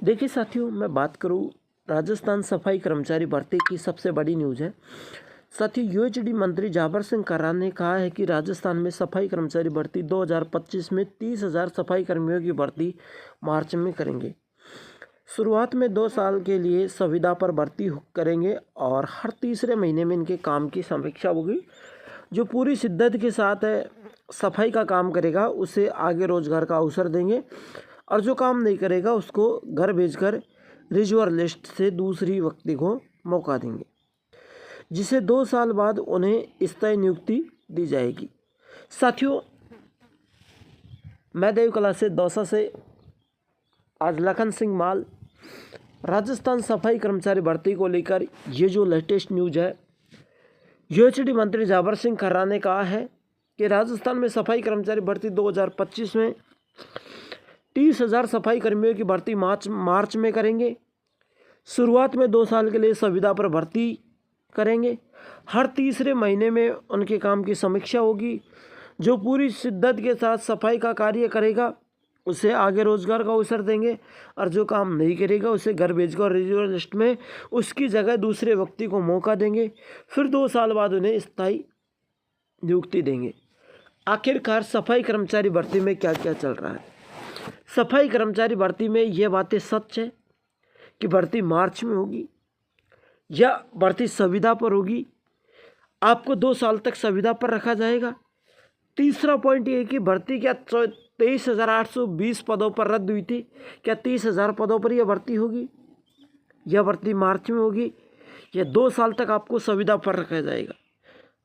देखिए साथियों, मैं बात करूं राजस्थान सफाई कर्मचारी भर्ती की सबसे बड़ी न्यूज़ है। साथियों, यूएचडी मंत्री जाबर सिंह करार ने कहा है कि राजस्थान में सफाई कर्मचारी भर्ती 2025 में 30,000 सफाई कर्मियों की भर्ती मार्च में करेंगे। शुरुआत में 2 साल के लिए संविदा पर भर्ती करेंगे और हर तीसरे महीने में इनके काम की समीक्षा होगी। जो पूरी शिद्दत के साथ सफाई का काम करेगा उसे आगे रोजगार का अवसर देंगे और जो काम नहीं करेगा उसको घर भेजकर रिजर्व लिस्ट से दूसरी व्यक्ति को मौका देंगे, जिसे 2 साल बाद उन्हें स्थायी नियुक्ति दी जाएगी। साथियों, मैं देवकला से दौसा से आज लखन सिंह माल राजस्थान सफाई कर्मचारी भर्ती को लेकर ये जो लेटेस्ट न्यूज है, यूएचडी मंत्री जाबर सिंह खर्रा ने कहा है कि राजस्थान में सफाई कर्मचारी भर्ती 2025 में 30,000 सफाई कर्मियों की भर्ती मार्च में करेंगे। शुरुआत में 2 साल के लिए संविदा पर भर्ती करेंगे। हर तीसरे महीने में उनके काम की समीक्षा होगी। जो पूरी शिद्दत के साथ सफाई का कार्य करेगा उसे आगे रोजगार का अवसर देंगे और जो काम नहीं करेगा उसे घर भेजकर रिजर्व लिस्ट में उसकी जगह दूसरे व्यक्ति को मौका देंगे। फिर 2 साल बाद उन्हें स्थायी नियुक्ति देंगे। आखिरकार सफाई कर्मचारी भर्ती में क्या क्या चल रहा है? सफाई कर्मचारी भर्ती में ये बातें सच है कि भर्ती मार्च में होगी या भर्ती संविदा पर होगी? आपको 2 साल तक संविदा पर रखा जाएगा। तीसरा पॉइंट ये कि भर्ती क्या 23,820 पदों पर रद्द हुई थी, क्या 30,000 पदों पर यह भर्ती होगी? यह भर्ती मार्च में होगी या 2 साल तक आपको संविदा पर रखा जाएगा?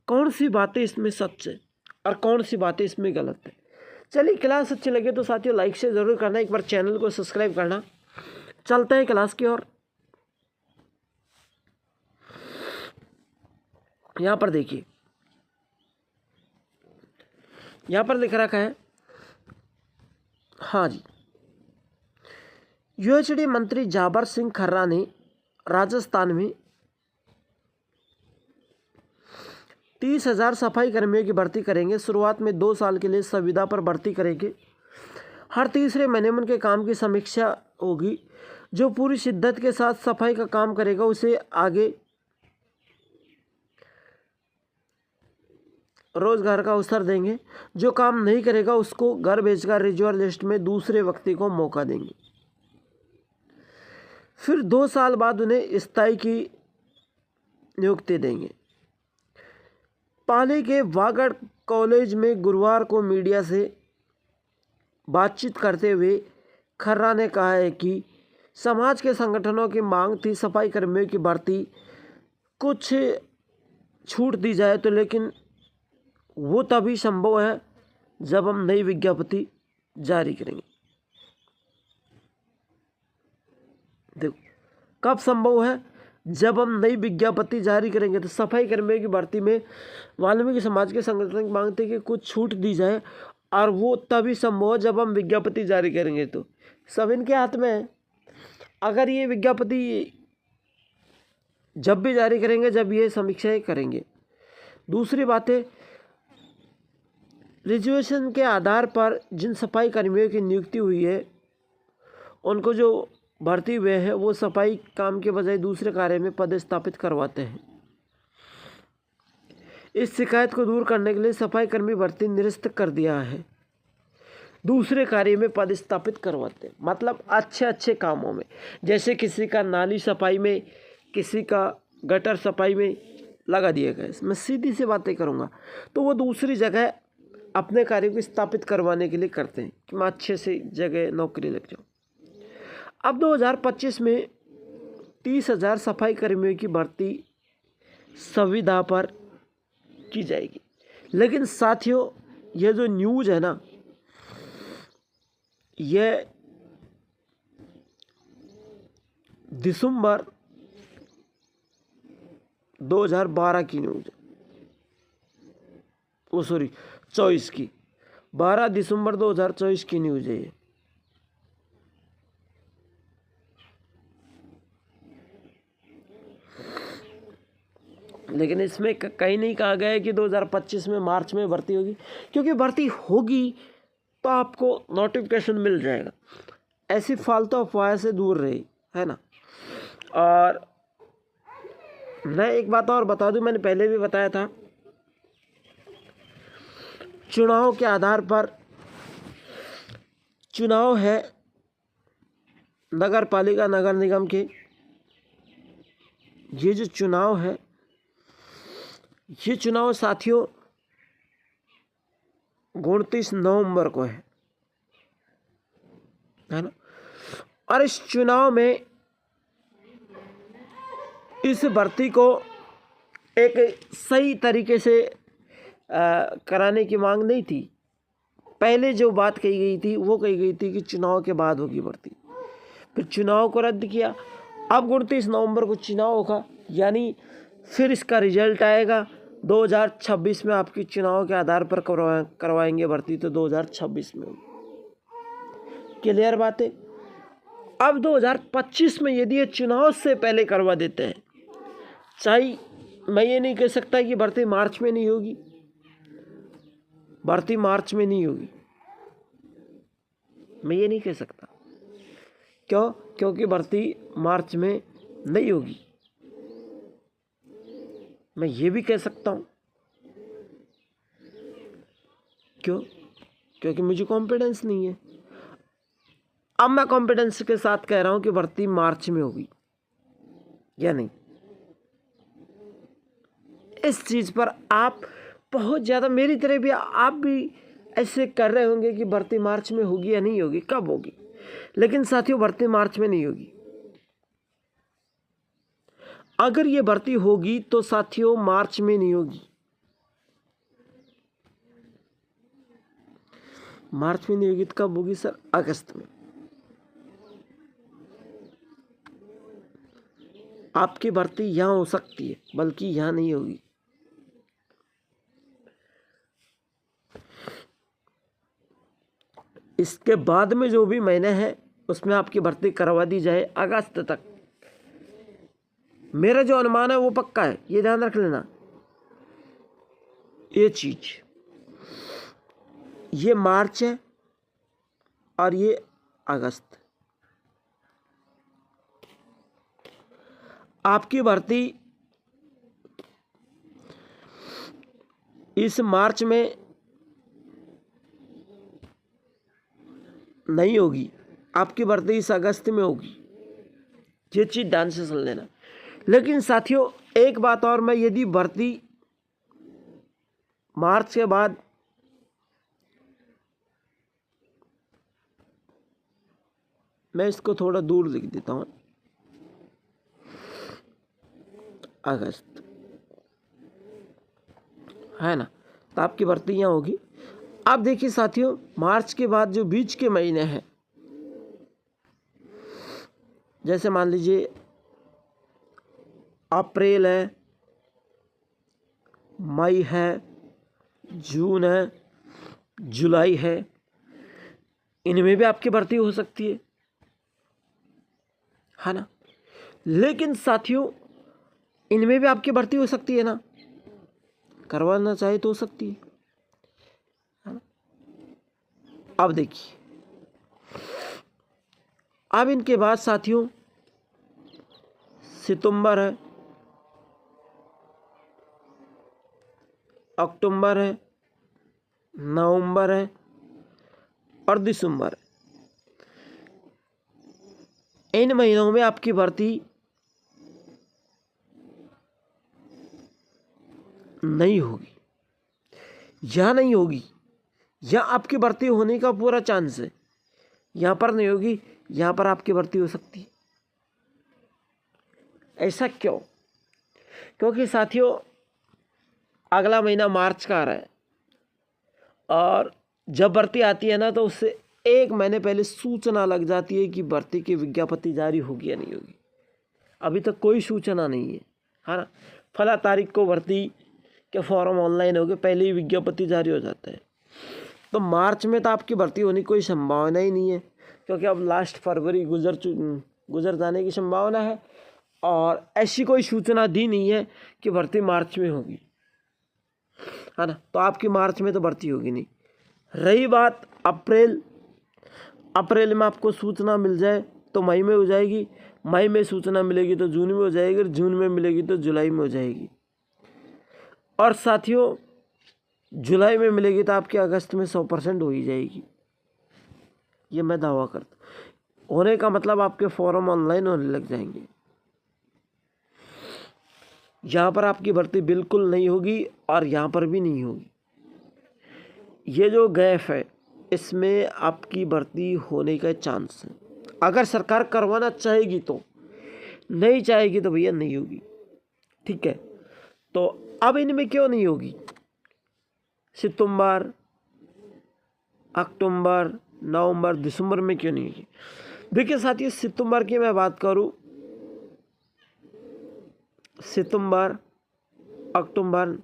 कौन सी बातें इसमें सच है और कौन सी बातें इसमें गलत है? चलिए, क्लास अच्छी लगे तो साथियों लाइक से ज़रूर करना, एक बार चैनल को सब्सक्राइब करना। चलते हैं क्लास की ओर। यहाँ पर देखिए, यहाँ पर लिख रखा है, हाँ जी, यूएचडी मंत्री जाबर सिंह खर्रा ने राजस्थान में 30,000 सफाई कर्मियों की भर्ती करेंगे। शुरुआत में 2 साल के लिए संविदा पर भर्ती करेंगे। हर तीसरे महीने में उनके काम की समीक्षा होगी। जो पूरी शिद्दत के साथ सफाई का काम करेगा उसे आगे रोजगार का अवसर देंगे। जो काम नहीं करेगा उसको घर भेजकर रिजर्व लिस्ट में दूसरे व्यक्ति को मौका देंगे। फिर 2 साल बाद उन्हें स्थायी की नियुक्ति देंगे। पाली के वागड़ कॉलेज में गुरुवार को मीडिया से बातचीत करते हुए खर्रा ने कहा है कि समाज के संगठनों की मांग थी सफाई कर्मियों की भर्ती कुछ छूट दी जाए तो, लेकिन वो तभी संभव है जब हम नई विज्ञप्ति जारी करेंगे। देखो, कब संभव है? जब हम नई विज्ञप्ति जारी करेंगे। तो सफाई कर्मियों की भर्ती में वाल्मीकि समाज के संगठन की मांग थी कि कुछ छूट दी जाए और वो तभी संभव है जब हम विज्ञप्ति जारी करेंगे। तो सब इनके हाथ में है। अगर ये विज्ञप्ति जब भी जारी करेंगे जब ये समीक्षाएं करेंगे। दूसरी बात है, रिजर्वेशन के आधार पर जिन सफाई कर्मियों की नियुक्ति हुई है उनको जो भर्ती हुए हैं वो सफाई काम के बजाय दूसरे कार्य में पदस्थापित करवाते हैं। इस शिकायत को दूर करने के लिए सफाई कर्मी भर्ती निरस्त कर दिया है, दूसरे कार्य में पदस्थापित करवाते हैं। मतलब अच्छे कामों में, जैसे किसी का नाली सफाई में, किसी का गटर सफाई में लगा दिया गया। मैं सीधी सी बातें करूँगा तो वो दूसरी जगह अपने कार्य को स्थापित करवाने के लिए करते हैं कि मैं अच्छे से जगह नौकरी लग जाऊँ। अब 2025 में 30,000 सफाई कर्मियों की भर्ती संविदा पर की जाएगी। लेकिन साथियों, ये जो न्यूज़ है ना, ये दिसंबर 2012 की न्यूज़ है। 24 की, 12 दिसंबर 2024 की न्यूज़ है ये। लेकिन इसमें कहीं नहीं कहा गया है कि 2025 में मार्च में भर्ती होगी, क्योंकि भर्ती होगी तो आपको नोटिफिकेशन मिल जाएगा। ऐसी फालतू अफवाह से दूर रहे, है ना। और मैं एक बात और बता दूं, मैंने पहले भी बताया था, चुनाव के आधार पर चुनाव है नगर पालिका नगर निगम के, ये जो चुनाव है, ये चुनाव साथियों 29 नवंबर को है ना। और इस चुनाव में इस भर्ती को एक सही तरीके से कराने की मांग नहीं थी। पहले जो बात कही गई थी वो कही गई थी कि चुनाव के बाद होगी भर्ती, फिर चुनाव को रद्द किया। अब 29 नवंबर को चुनाव होगा, यानी फिर इसका रिजल्ट आएगा 2026 में। आपकी चुनाव के आधार पर करवाएंगे भर्ती, तो 2026 में होगी। क्लियर बात है। अब 2025 में यदि ये चुनाव से पहले करवा देते हैं, चाहे मैं ये नहीं कह सकता कि भर्ती मार्च में नहीं होगी, भर्ती मार्च में नहीं होगी, मैं ये नहीं कह सकता। क्यों? क्योंकि भर्ती मार्च में नहीं होगी। मैं ये भी कह सकता हूँ, क्यों? क्योंकि मुझे कॉन्फिडेंस नहीं है। अब मैं कॉन्फिडेंस के साथ कह रहा हूँ कि भर्ती मार्च में होगी या नहीं। इस चीज़ पर आप बहुत ज़्यादा, मेरी तरह भी आप भी ऐसे कर रहे होंगे कि भर्ती मार्च में होगी या नहीं होगी, कब होगी। लेकिन साथियों, भर्ती मार्च में नहीं होगी। अगर ये भर्ती होगी तो साथियों मार्च में नहीं होगी। मार्च में नहीं होगी तो कब होगी सर? अगस्त में। आपकी भर्ती यहां हो सकती है, बल्कि यहां नहीं होगी। इसके बाद में जो भी महीने हैं उसमें आपकी भर्ती करवा दी जाए अगस्त तक। मेरा जो अनुमान है वो पक्का है, ये ध्यान रख लेना। ये चीज, ये मार्च है और ये अगस्त। आपकी भर्ती इस मार्च में नहीं होगी, आपकी भर्ती इस अगस्त में होगी। ये चीज ध्यान से सुन लेना। लेकिन साथियों एक बात और, मैं यदि भर्ती मार्च के बाद मैं इसको थोड़ा दूर लिख देता हूं, अगस्त, है ना, तो आपकी भर्ती यहाँ होगी। अब देखिए साथियों, मार्च के बाद जो बीच के महीने हैं, जैसे मान लीजिए अप्रैल है, मई है, जून है, जुलाई है, इनमें भी आपकी भर्ती हो सकती है ना। लेकिन साथियों इनमें भी आपकी भर्ती हो सकती है ना, करवाना चाहे तो हो सकती है ना। अब देखिए, अब इनके बाद साथियों सितंबर है, अक्टूबर है, नवंबर है और दिसंबर है। इन महीनों में आपकी भर्ती नहीं होगी या नहीं होगी, या आपकी भर्ती होने का पूरा चांस है। यहां पर नहीं होगी, यहां पर आपकी भर्ती हो सकती है। ऐसा क्यों? क्योंकि साथियों अगला महीना मार्च का आ रहा है, और जब भर्ती आती है ना तो उससे एक महीने पहले सूचना लग जाती है कि भर्ती की विज्ञप्ति जारी होगी या नहीं होगी। अभी तक कोई सूचना नहीं है ना। फला तारीख को भर्ती के फॉर्म ऑनलाइन हो गए, पहले ही विज्ञप्ति जारी हो जाता है। तो मार्च में तो आपकी भर्ती होने की कोई संभावना ही नहीं है, क्योंकि अब लास्ट फरवरी गुजर जाने की संभावना है, और ऐसी कोई सूचना दी नहीं है कि भर्ती मार्च में होगी, है ना। तो आपकी मार्च में तो भर्ती होगी नहीं। रही बात अप्रैल अप्रैल में आपको सूचना मिल जाए तो मई में हो जाएगी, मई में सूचना मिलेगी तो जून में हो जाएगी, और जून में मिलेगी तो जुलाई में हो जाएगी। और साथियों जुलाई में मिलेगी तो आपके अगस्त में 100% हो ही जाएगी। ये मैं दावा करता हूँ। होने का मतलब आपके फॉर्म ऑनलाइन होने लग जाएंगे। यहाँ पर आपकी भर्ती बिल्कुल नहीं होगी और यहाँ पर भी नहीं होगी। ये जो गैप है इसमें आपकी भर्ती होने का चांस है। अगर सरकार करवाना चाहेगी तो, नहीं चाहेगी तो भैया नहीं होगी। ठीक है, तो अब इनमें क्यों नहीं होगी? सितंबर, अक्टूबर, नवंबर, दिसंबर में क्यों नहीं होगी? देखिए साथियों, सितंबर की मैं बात करूं, सितंबर, अक्टूबर,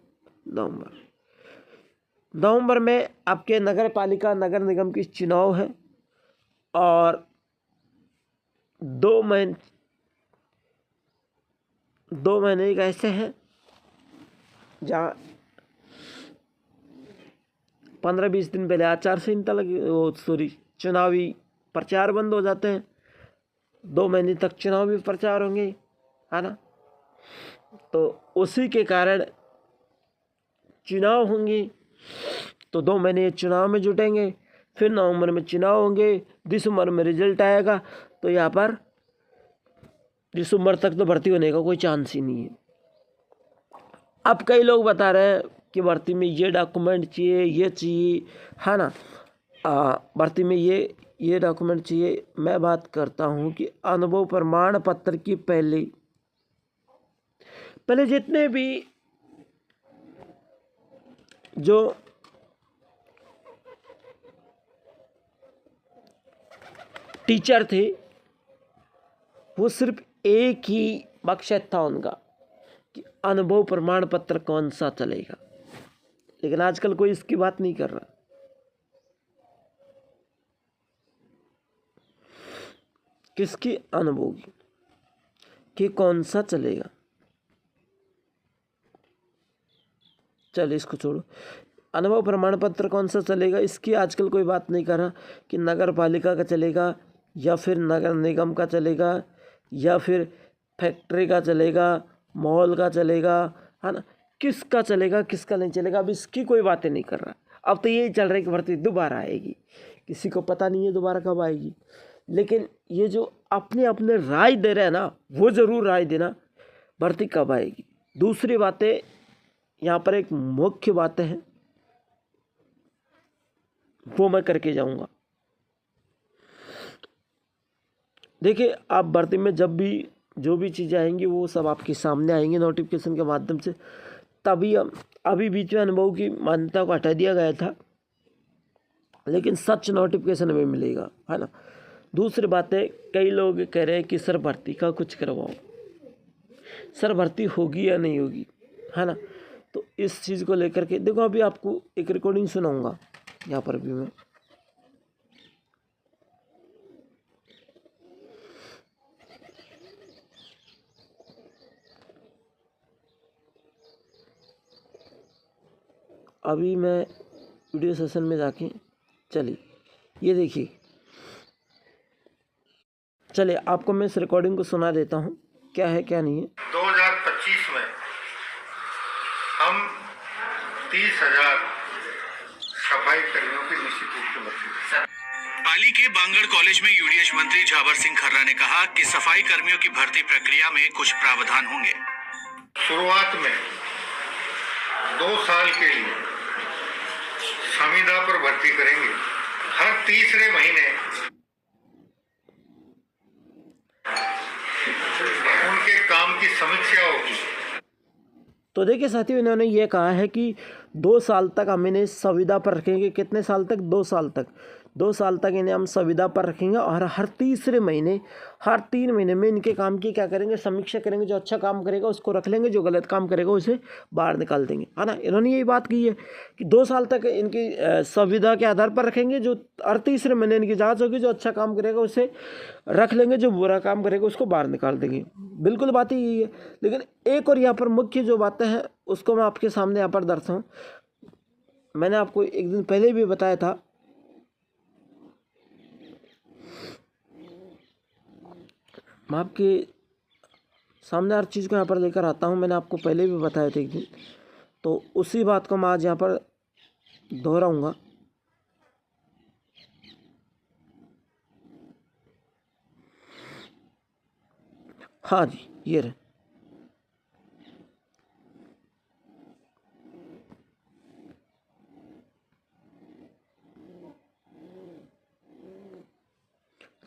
नवंबर में आपके नगर पालिका, नगर निगम की चुनाव है और 2 महीने एक ऐसे हैं जहाँ 15-20 दिन पहले आचार संहिता चुनावी प्रचार बंद हो जाते हैं। 2 महीने तक चुनावी प्रचार होंगे, है ना। तो उसी के कारण चुनाव होंगे, तो 2 महीने चुनाव में जुटेंगे, फिर नवंबर में चुनाव होंगे, दिसंबर में रिजल्ट आएगा। तो यहाँ पर दिसंबर तक तो भर्ती होने का कोई चांस ही नहीं है। अब कई लोग बता रहे हैं कि भर्ती में ये डॉक्यूमेंट चाहिए, ये चाहिए, है ना, भर्ती में ये डॉक्यूमेंट चाहिए। मैं बात करता हूँ कि अनुभव प्रमाण पत्र की पहले जितने भी जो टीचर थे वो सिर्फ एक ही मकसद था उनका कि अनुभव प्रमाण पत्र कौन सा चलेगा, लेकिन आजकल कोई इसकी बात नहीं कर रहा। किसकी अनुभव की कि कौन सा चलेगा? चल इसको छोड़ो, अनुभव प्रमाण पत्र कौन सा चलेगा इसकी आजकल कोई बात नहीं कर रहा कि नगर पालिका का चलेगा या फिर नगर निगम का चलेगा या फिर फैक्ट्री का चलेगा, मॉल का चलेगा, है ना, किसका चलेगा किसका नहीं चलेगा, अब इसकी कोई बातें नहीं कर रहा। अब तो यही चल रहा है कि भर्ती दोबारा आएगी, किसी को पता नहीं है दोबारा कब आएगी। लेकिन ये जो अपने अपने राय दे रहे हैं ना, वो ज़रूर राय देना भर्ती कब आएगी। दूसरी बातें यहाँ पर एक मुख्य बातें हैं वो मैं करके जाऊंगा। देखिए, आप भर्ती में जब भी जो भी चीज़ें आएंगी वो सब आपके सामने आएंगी नोटिफिकेशन के माध्यम से। तभी अभी बीच में अनुभव की मान्यता को हटा दिया गया था, लेकिन सच नोटिफिकेशन में मिलेगा, है ना। दूसरी बात है, कई लोग कह रहे हैं कि सर भर्ती का कुछ करवाओ, सर भर्ती होगी या नहीं होगी, है ना। तो इस चीज़ को लेकर के देखो, अभी आपको एक रिकॉर्डिंग सुनाऊंगा यहाँ पर भी मैं। अभी मैं वीडियो सेशन में जाके चलिए ये देखिए, चलिए आपको मैं इस रिकॉर्डिंग को सुना देता हूँ क्या है क्या नहीं है। 2025 में हम 30,000 सफाई कर्मियों की निश्चित रूप से भर्ती। पाली के बांगड़ कॉलेज में यूडीएच मंत्री झावर सिंह खर्रा ने कहा कि सफाई कर्मियों की भर्ती प्रक्रिया में कुछ प्रावधान होंगे। शुरुआत में 2 साल के लिए संविदा पर भर्ती करेंगे। हर तीसरे महीने उनके काम की समीक्षा होगी। तो देखिए साथियों, इन्होंने ये कहा है कि 2 साल तक हम इन्हें संविदा पर रखेंगे। कितने साल तक? 2 साल तक। 2 साल तक इन्हें हम संविदा पर रखेंगे और हर तीसरे महीने, हर 3 महीने में इनके काम की क्या करेंगे? समीक्षा करेंगे। जो अच्छा काम करेगा उसको रख लेंगे, जो गलत काम करेगा उसे बाहर निकाल देंगे, है ना। इन्होंने यही बात की है कि 2 साल तक इनकी संविदा के आधार पर रखेंगे। जो हर तीसरे महीने इनकी जाँच होगी, जो अच्छा काम करेगा उसे रख लेंगे, जो बुरा काम करेगा उसको बाहर निकाल देंगे। बिल्कुल बात ही यही है। लेकिन एक और यहाँ पर मुख्य जो बातें हैं उसको मैं आपके सामने यहाँ पर दर्शाऊँ। मैंने आपको एक दिन पहले भी बताया था मैं आपके सामने हर चीज़ को यहाँ पर लेकर आता हूँ। मैंने आपको पहले भी बताया था एक दिन, तो उसी बात को मैं आज यहाँ पर दोहराऊँगा। हाँ जी, ये रहे।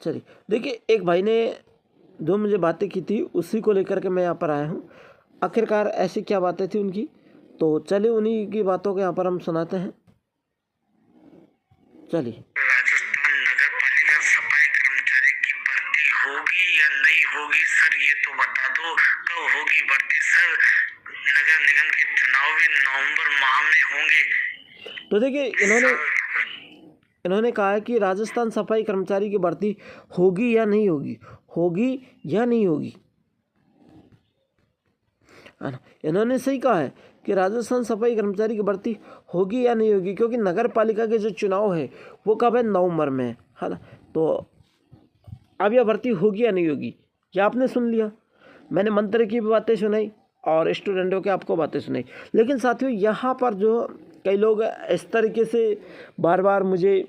चलिए देखिए, एक भाई ने जो मुझे बातें की थी उसी को लेकर के मैं यहाँ पर आया हूँ। आखिरकार ऐसी क्या बातें थी उनकी, तो चलिए उन्हीं की बातों को यहाँ पर हम सुनाते हैं। चलिए। राजस्थान नगर पालिका सफाई कर्मचारी की भर्ती होगी या नहीं होगी सर, ये तो बता दो। कब होगी भर्ती सर? नगर निगम के चुनाव भी नवंबर माह में होंगे। तो देखिए, इन्होंने कहा है कि राजस्थान सफाई कर्मचारी की भर्ती होगी या नहीं होगी, होगी या नहीं होगी, है ना। इन्होंने सही कहा है कि राजस्थान सफाई कर्मचारी की भर्ती होगी या नहीं होगी, क्योंकि नगर पालिका के जो चुनाव है वो कब है, नवंबर में, है ना। तो अब यह भर्ती होगी या नहीं होगी, क्या आपने सुन लिया। मैंने मंत्री की भी बातें सुनाई और स्टूडेंटों की आपको बातें सुनाई, लेकिन साथियों यहाँ पर जो कई लोग इस तरीके से बार बार मुझे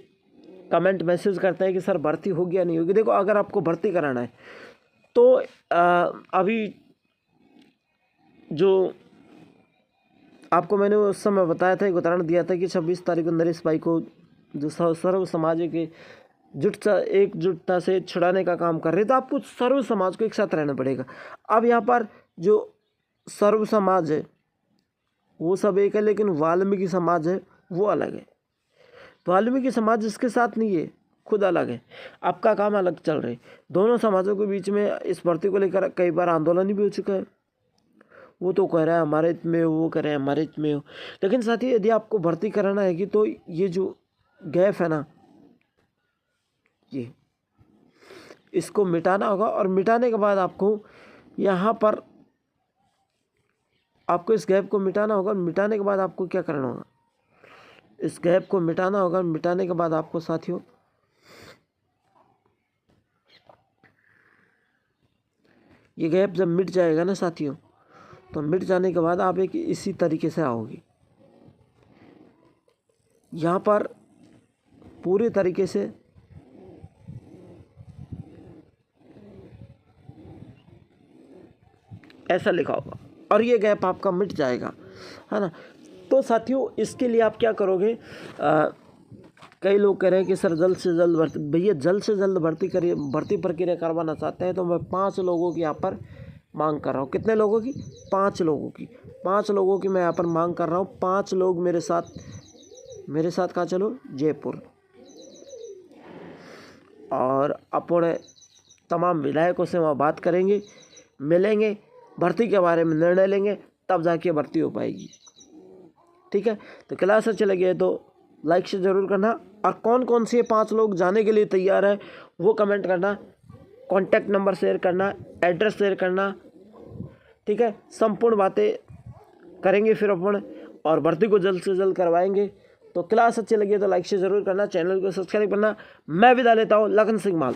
कमेंट मैसेज करते हैं कि सर भर्ती होगी या नहीं होगी। देखो, अगर आपको भर्ती कराना है तो अभी जो आपको मैंने उस समय बताया था, एक उदाहरण दिया था कि 26 तारीख को नरेश भाई को जो सर्व समाज के एकजुटता से छुड़ाने का काम कर रहे, तो आपको सर्व समाज को एक साथ रहना पड़ेगा। अब यहाँ पर जो सर्व समाज है वो सब एक है, लेकिन वाल्मीकि समाज है वो अलग है। वाल्मीकि समाज इसके साथ नहीं है, खुद अलग है, आपका काम अलग चल रहे। दोनों समाजों के बीच में इस भर्ती को लेकर कई बार आंदोलन भी हो चुका है। वो तो कह रहा है हमारे हित में हो, वो कह रहे हैं हमारे हित में हो। लेकिन साथी, यदि आपको भर्ती कराना है कि तो ये जो गैप है ना, ये इसको मिटाना होगा। और मिटाने के बाद आपको यहाँ पर आपको इस गैप को मिटाना होगा। मिटाने के बाद आपको क्या करना होगा, इस गैप को मिटाना होगा। मिटाने के बाद आपको साथियों ये गैप जब मिट जाएगा ना साथियों, तो मिट जाने के बाद आप एक इसी तरीके से आओगे, यहाँ पर पूरे तरीके से ऐसा लिखा होगा और ये गैप आपका मिट जाएगा, है ना। तो साथियों, इसके लिए आप क्या करोगे, कई लोग कह रहे हैं कि सर जल्द से जल्द भर्ती, भैया जल्द से जल्द भर्ती प्रक्रिया करवाना चाहते हैं तो मैं 5 लोगों की यहाँ पर मांग कर रहा हूँ। कितने लोगों की? 5 लोगों की। 5 लोगों की मैं यहाँ पर मांग कर रहा हूँ। 5 लोग मेरे साथ कहाँ चलो, जयपुर। और अपने तमाम विधायकों से वहाँ बात करेंगे, मिलेंगे, भर्ती के बारे में निर्णय लेंगे, तब जाके भर्ती हो पाएगी। ठीक है, तो क्लास अच्छा लगे तो लाइक से ज़रूर करना। और कौन कौन से 5 लोग जाने के लिए तैयार है वो कमेंट करना, कॉन्टैक्ट नंबर शेयर करना, एड्रेस शेयर करना। ठीक है, संपूर्ण बातें करेंगे फिर अपन, और भर्ती को जल्द से जल्द करवाएंगे। तो क्लास अच्छी लगी तो लाइक से ज़रूर करना, चैनल को सब्सक्राइब करना। मैं विदा लेता हूँ, लखन सिंह माल।